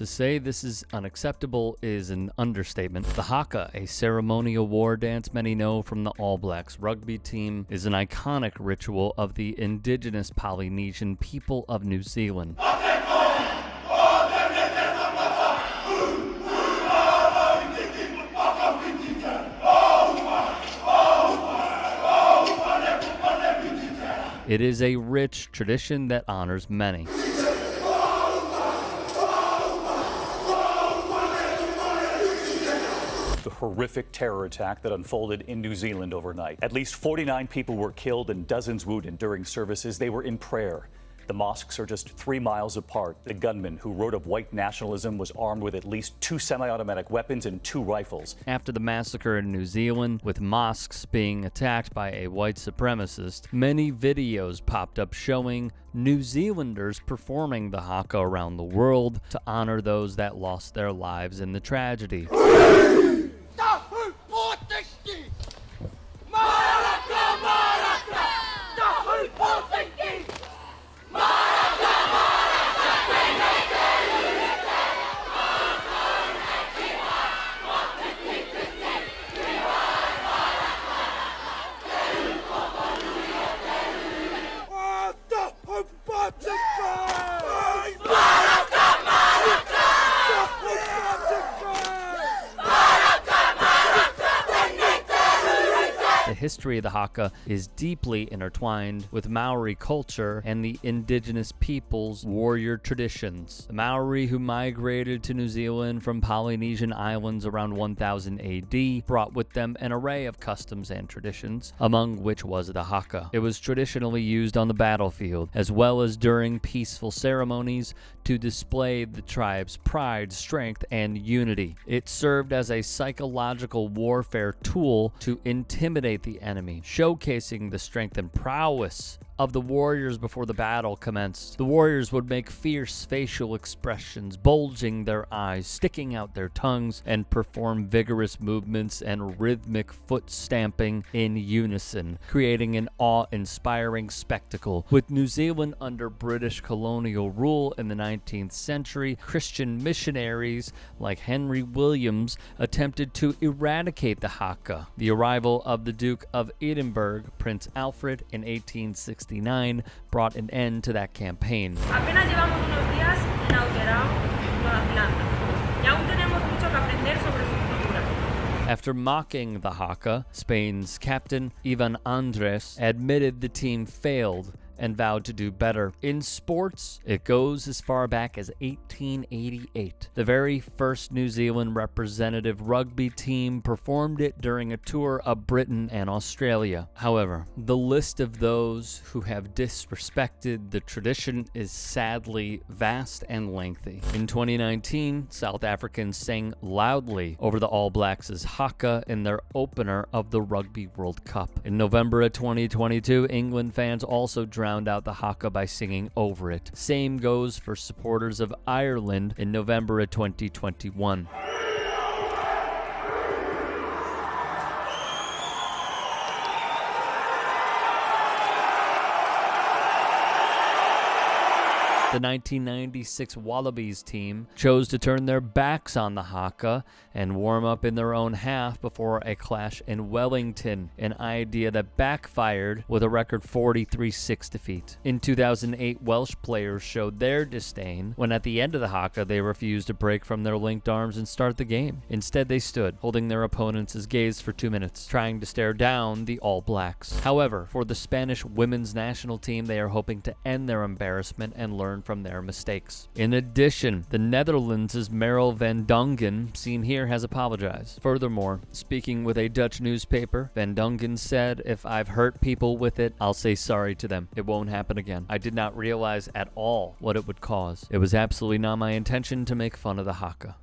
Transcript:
To say this is unacceptable is an understatement. The haka, a ceremonial war dance many know from the All Blacks rugby team, is an iconic ritual of the indigenous Polynesian people of New Zealand. It is a rich tradition that honors many. The horrific terror attack that unfolded in New Zealand overnight. At least 49 people were killed and dozens wounded during services. They were in prayer. The mosques are just 3 miles apart. The gunman who wrote of white nationalism was armed with at least 2 semi-automatic weapons and 2 rifles. After the massacre in New Zealand, with mosques being attacked by a white supremacist, many videos popped up showing New Zealanders performing the haka around the world to honor those that lost their lives in the tragedy. The history of the haka is deeply intertwined with Maori culture and the indigenous people's warrior traditions. The Maori, who migrated to New Zealand from Polynesian islands around 1000 AD, brought with them an array of customs and traditions, among which was the haka. It was traditionally used on the battlefield, as well as during peaceful ceremonies, to display the tribe's pride, strength, and unity. It served as a psychological warfare tool to intimidate the enemy, showcasing the strength and prowess of the warriors before the battle commenced. The warriors would make fierce facial expressions, bulging their eyes, sticking out their tongues, and perform vigorous movements and rhythmic foot stamping in unison, creating an awe-inspiring spectacle. With New Zealand under British colonial rule in the 19th century, Christian missionaries like Henry Williams attempted to eradicate the haka. The arrival of the Duke of Edinburgh, Prince Alfred, in 1869 brought an end to that campaign. Apenas llevamos unos días inaugurado Nueva Zelanda y aún tenemos mucho que aprender sobre su cultura. After mocking the haka, Spain's captain, Ivan Andres, admitted the team failed and vowed to do better. In sports, it goes as far back as 1888. The very first New Zealand representative rugby team performed it during a tour of Britain and Australia. However, the list of those who have disrespected the tradition is sadly vast and lengthy. In 2019, South Africans sang loudly over the All Blacks' haka in their opener of the Rugby World Cup. In November of 2022, England fans also drowned out the haka by singing over it. Same goes for supporters of Ireland in November of 2021. The 1996 Wallabies team chose to turn their backs on the haka and warm up in their own half before a clash in Wellington, an idea that backfired with a record 43-6 defeat. In 2008, Welsh players showed their disdain when at the end of the haka they refused to break from their linked arms and start the game. Instead, they stood, holding their opponents' gaze for 2 minutes, trying to stare down the All Blacks. However, for the Spanish women's national team, they are hoping to end their embarrassment and learn from their mistakes. In addition, the Netherlands' Meryl van Dongen, seen here, has apologized. Furthermore, speaking with a Dutch newspaper, van Dongen said, "If I've hurt people with it, I'll say sorry to them. It won't happen again. I did not realize at all what it would cause. It was absolutely not my intention to make fun of the haka."